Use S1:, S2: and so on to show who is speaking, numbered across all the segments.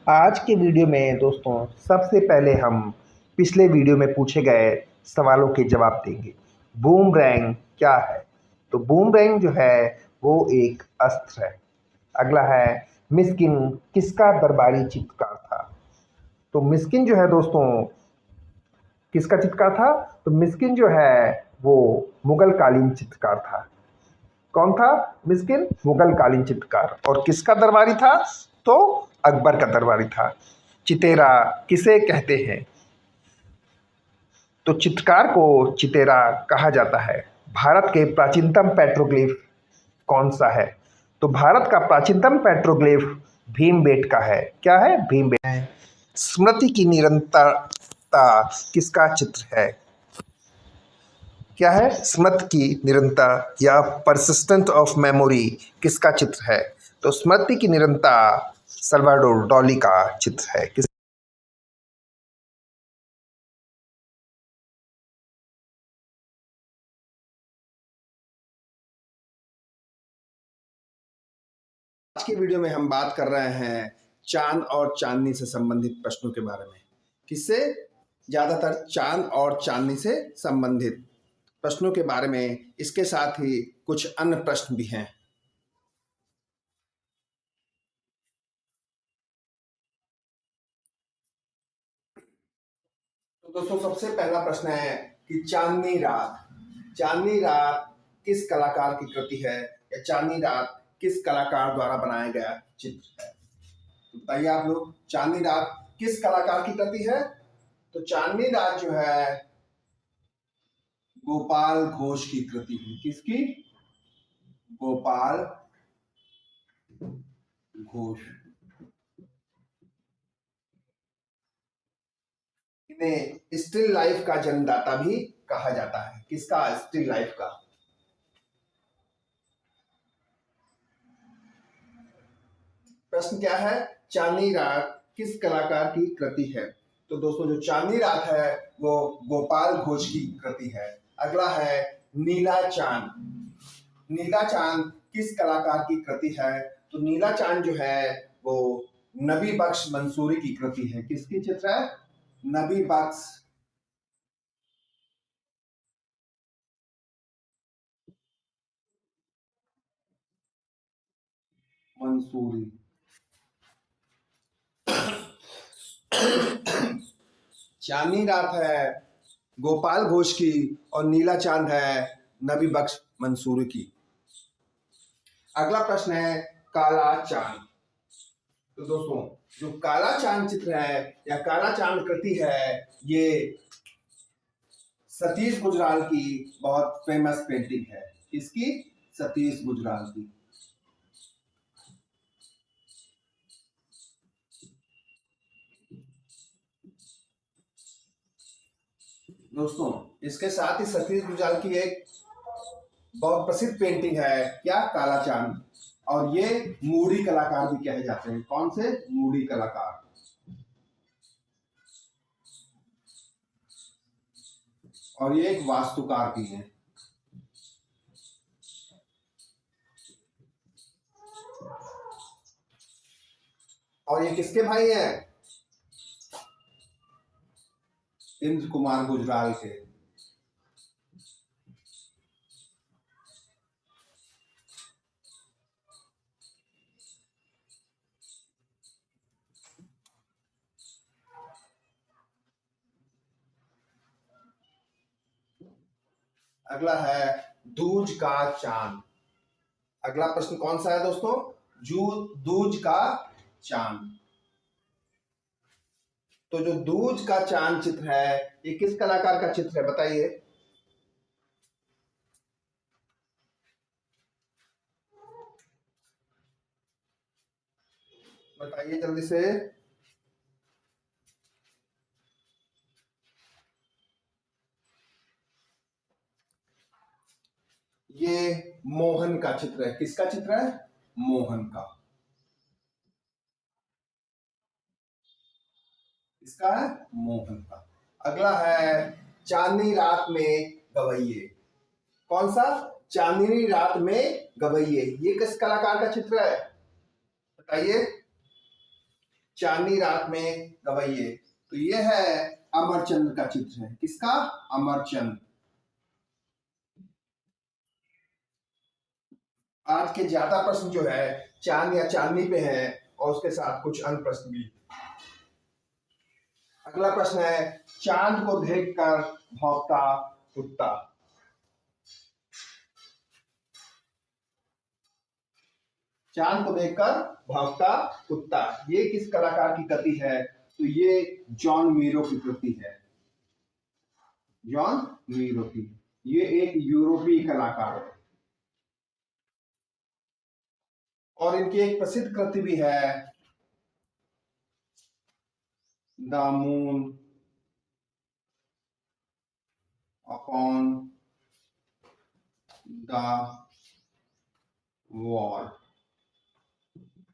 S1: आज के वीडियो में दोस्तों सबसे पहले हम पिछले वीडियो में पूछे गए सवालों के जवाब देंगे। बूमरैंग क्या है? तो बूमरैंग जो है वो एक अस्त्र है। अगला है मिस्किन किसका दरबारी चित्रकार था? तो मिस्किन जो है दोस्तों किसका चित्रकार था? तो मिस्किन जो है वो मुगल कालीन चित्रकार था। कौन था मिस्किन? मुगल कालीन चित्रकार। और किसका दरबारी था? तो अकबर का दरबारी था। चितेरा किसे कहते हैं? तो चित्रकार को चितेरा कहा जाता है। भारत के प्राचीनतम पेट्रोग्लिफ कौन सा है? तो भारत का प्राचीनतम पेट्रोग्लिफ भीमबेटका है। क्या है? भीमबेटका। स्मृति की निरंतरता किसका चित्र है? क्या है? स्मृति की निरंतरता या परसिस्टेंट ऑफ मेमोरी किसका चित्र है? तो स्मृति की निरंतरता सल्वाडोर डॉली का चित्र है। आज की वीडियो में हम बात कर रहे हैं चांद और चांदनी से संबंधित प्रश्नों के बारे में। किससे? ज्यादातर चांद और चांदनी से संबंधित प्रश्नों के बारे में। इसके साथ ही कुछ अन्य प्रश्न भी हैं। तो दोस्तों सबसे पहला प्रश्न है कि चांदनी रात किस कलाकार की कृति है, या चांदनी रात किस कलाकार द्वारा बनाया गया चित्र है? तो बताइए आप लोग, चांदनी रात किस कलाकार की कृति है? तो चांदनी रात जो है गोपाल घोष की कृति है। किसकी? गोपाल घोष। इन्हें स्टिल लाइफ का जन्मदाता भी कहा जाता है। किसका? स्टिल लाइफ का। प्रश्न क्या है? चांदनी रात किस कलाकार की कृति है? तो दोस्तों जो चांदनी रात है वो गोपाल घोष की कृति है। अगला है नीला चांद। नीला चांद किस कलाकार की कृति है? तो नीला चांद जो है वो नबी बख्श मंसूरी की कृति है। किसकी चित्र है? नबी बख्श मंसूरी। चांदनी रात है गोपाल घोष की और नीला चांद है नबी बख्श मंसूरी की। अगला प्रश्न है काला चांद। तो दोस्तों जो काला चांद चित्र है या काला चांद कृति है ये सतीश गुजराल की बहुत फेमस पेंटिंग है। किसकी? सतीश गुजराल की। दोस्तों इसके साथ ही सतीश गुजराल की एक बहुत प्रसिद्ध पेंटिंग है, क्या? काला चांद। और ये मूडी कलाकार भी कहे जाते हैं। कौन से? मूडी कलाकार। और ये एक वास्तुकार भी है। और ये किसके भाई हैं? इंद्र कुमार गुजराल के। अगला है दूज का चांद। अगला प्रश्न कौन सा है दोस्तों? दूज का चांद। तो जो दूज का चांद चित्र है ये किस कलाकार का चित्र है? बताइए। बताइए जल्दी से। ये मोहन का चित्र है। किसका चित्र है? मोहन का। इसका है मोहन का। अगला है चांदनी रात में गवैये। कौन सा? चांदनी रात में गवैये। ये किस कलाकार का चित्र है? बताइए। चांदनी रात में गवैये। तो ये है अमरचंद का चित्र है। किसका? अमरचंद। आज के ज्यादा प्रश्न जो है चांद या चांदनी पे है और उसके साथ कुछ अन्य प्रश्न भी। अगला प्रश्न है, चांद को देखकर भौंकता कुत्ता। चांद को देखकर भौंकता कुत्ता, ये किस कलाकार की कृति है? तो ये जॉन मीरो की कृति है। जॉन मीरो की, ये एक यूरोपीय कलाकार है और इनकी एक प्रसिद्ध कृति भी है, the moon upon the wall.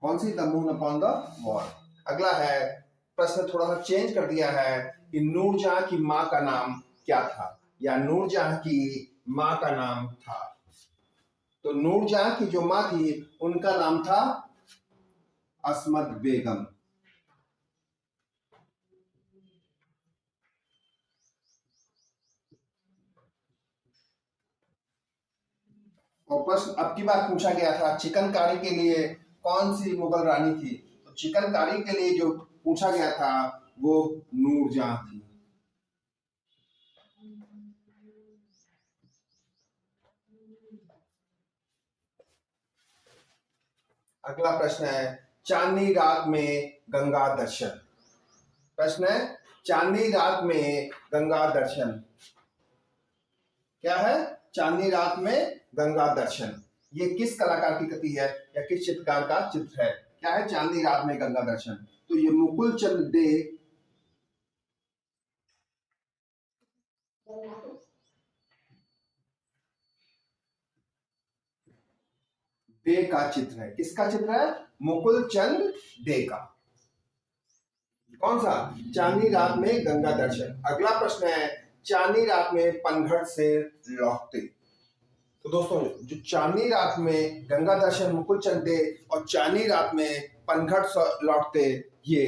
S1: कौन सी? The moon upon the wall. अगला है, प्रश्न थोड़ा सा चेंज कर दिया है कि नूरजहां की मां का नाम क्या था, या नूरजहां की मां का नाम था। तो नूरजहां की जो मां थी उनका नाम था असमत बेगम। और प्रश्न अब की बार पूछा गया था, चिकनकारी के लिए कौन सी मुगल रानी थी? तो चिकनकारी के लिए जो पूछा गया था वो नूरजहां थी। अगला प्रश्न है, चांदनी रात में गंगा दर्शन। प्रश्न है, चांदनी रात में गंगा दर्शन क्या है? चांदनी रात में गंगा दर्शन, ये किस कलाकार की कृति है या किस चित्रकार का चित्र है? क्या है चांदनी रात में गंगा दर्शन? तो ये मुकुल चंद डे का चित्र है। किसका चित्र है? मुकुल चंद डे का। कौन सा? चांदनी रात में गंगा दर्शन। अगला प्रश्न है, चांदनी रात में पनघट से लौटते। तो दोस्तों, जो चांदनी रात में गंगा दर्शन मुकुल चंद डे और चांदनी रात में पनघट से लौटते, ये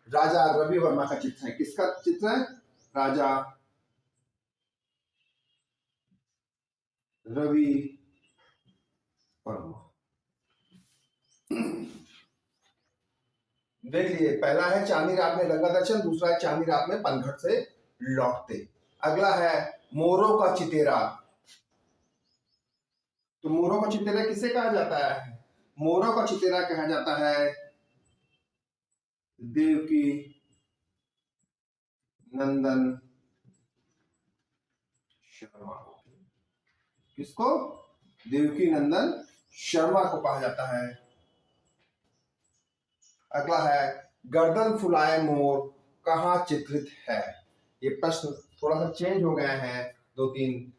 S1: राजा रवि वर्मा का चित्र है। किसका चित्र है? राजा रवि वर्मा। देख लिए, पहला है चांदनी रात में गंगा दर्शन, दूसरा है चांदनी रात में पनघट से लौटते। अगला है मोरों का चितेरा। तो मोरों का चितेरा किसे कहा जाता है? मोरों का चितेरा कहा जाता है देवकी नंदन शर्मा। किसको? देवकी नंदन शर्मा को कहा जाता है। अगला है, गर्दन फुलाए मोर कहाँ चित्रित है? ये प्रश्न थोड़ा सा चेंज हो गया है, दो तीन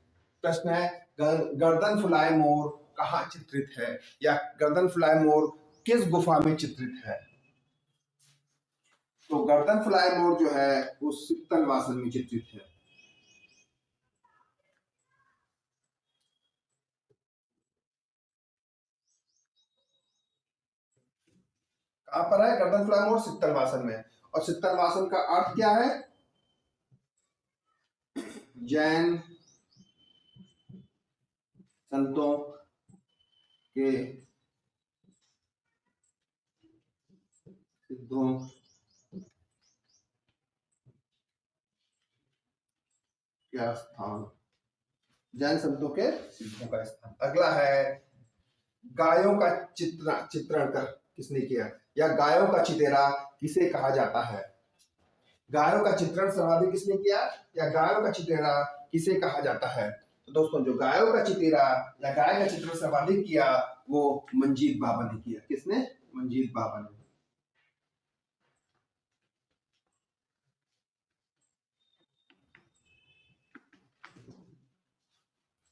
S1: प्रश्न है। गर्दन फुलाए मोर कहाँ चित्रित है, या गर्दन फुलाए मोर किस गुफा में चित्रित है? तो गर्दन फुलाए मोर जो है वो शीतल वासन में चित्रित है। कहां पर है गर्दन फुलाए मोर? शीतल वासन में। और शीतल वासन का अर्थ क्या है? जैन संतों के सिद्धों क्या स्थान, जैन संतों के सिद्धों का स्थान। अगला है, गायों का चित्रण कर किसने किया, या गायों का चितेरा किसे कहा जाता है? गायों का चित्रण सर्वाधिक किसने किया, या गायों का चितेरा किसे कहा जाता है? तो दोस्तों, जो गायों का चितेरा या गाय का चित्रण सर्वाधिक किया वो मंजीत बाबा ने किया। किसने? मंजीत बाबा ने।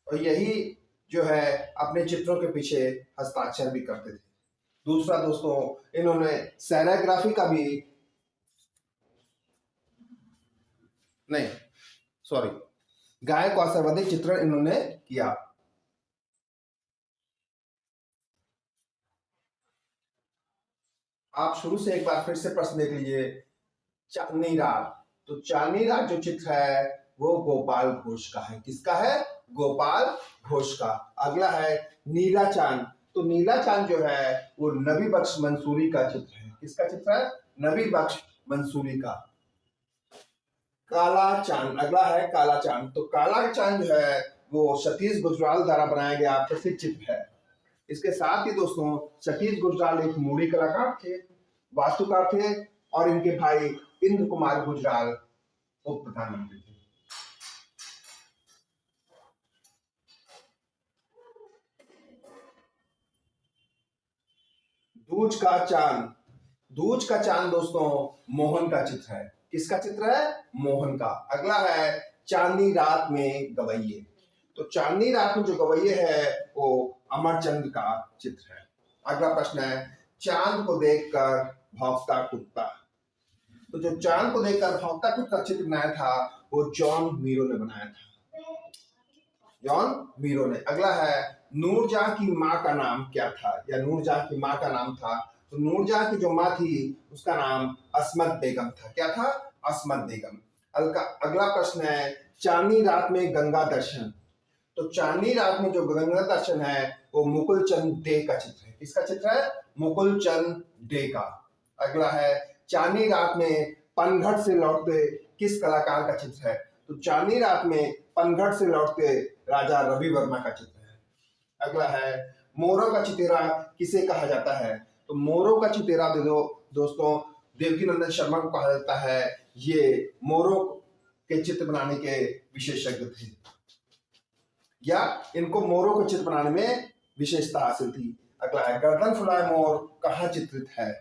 S1: और यही जो है अपने चित्रों के पीछे हस्ताक्षर भी करते थे। दूसरा दोस्तों, इन्होंने सैराग्राफी का भी, नहीं सॉरी, गाय का सर्वाधिक चित्रण इन्होंने किया। आप शुरू से एक बार फिर से प्रश्न देख लीजिए। चांदनी रात, तो चांदनी रात जो चित्र है वो गोपाल घोष का है। किसका है? गोपाल घोष का। अगला है नीला चांद, तो नीला चांद जो है वो नबी बख्श मंसूरी का चित्र है। किसका चित्र है? नबी बख्श मंसूरी का। काला चांद, अगला है काला चांद, तो काला चांद जो है वो सतीश गुजराल द्वारा बनाया गया प्रसिद्ध चित्र है। इसके साथ ही दोस्तों सतीश गुजराल एक मूडी कलाकार थे, वास्तुकार थे, और इनके भाई इंद्र कुमार गुजराल उप प्रधानमंत्री थे। दूज का चांद, दूज का चांद दोस्तों मोहन का चित्र है। किसका चित्र है? मोहन का। अगला है चांदनी रात में गवैये, तो चांदनी रात में जो गवैये है वो अमरचंद का चित्र है। अगला प्रश्न है चांद को देखकर भौंकता कुत्ता, तो जो चांद को देखकर भौंकता कुत्ता चित्र बनाया था वो जॉन मीरो ने बनाया था, जॉन मीरो ने। अगला है नूरजहां की माँ का नाम क्या था, या नूरजहां की माँ का नाम था, तो नूरजहां की जो माँ थी उसका नाम असमत बेगम था। क्या था? असमत बेगम। अगला प्रश्न है चांदनी रात में गंगा दर्शन, तो चांदनी रात में जो गंगा दर्शन है वो मुकुल चंद डे का चित्र है। किसका चित्र है? मुकुल चंद डे का। अगला है चांदनी रात में पनघट से लौटते किस कलाकार का चित्र है, तो चांदनी रात में पनघट से लौटते राजा रवि वर्मा का चित्र है। अगला है मोरों का चितेरा किसे कहा जाता है, तो मोरों का चितेरा दोस्तों देवकीनंदन शर्मा को कहा जाता है। ये मोरों के चित्र बनाने के विशेषज्ञ थे, या इनको मोरों के चित्र बनाने में विशेषता हासिल थी। अगला है गर्दन फुलाए मोर कहाँ चित्रित है,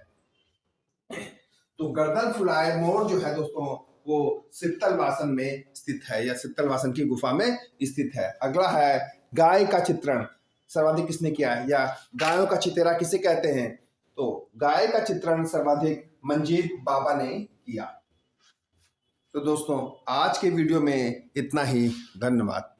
S1: तो गर्दन फुलाए मोर जो है दोस्तों वो सित्तल वासन में स्थित है, या सित्तल वासन की गुफा में स्थित है। अगला है गाय का चित्रण सर्वाधिक किसने किया है, या गायों का चितेरा किसे कहते हैं, तो गाय का चित्रण सर्वाधिक मंजीत बाबा ने किया। तो दोस्तों आज के वीडियो में इतना ही, धन्यवाद।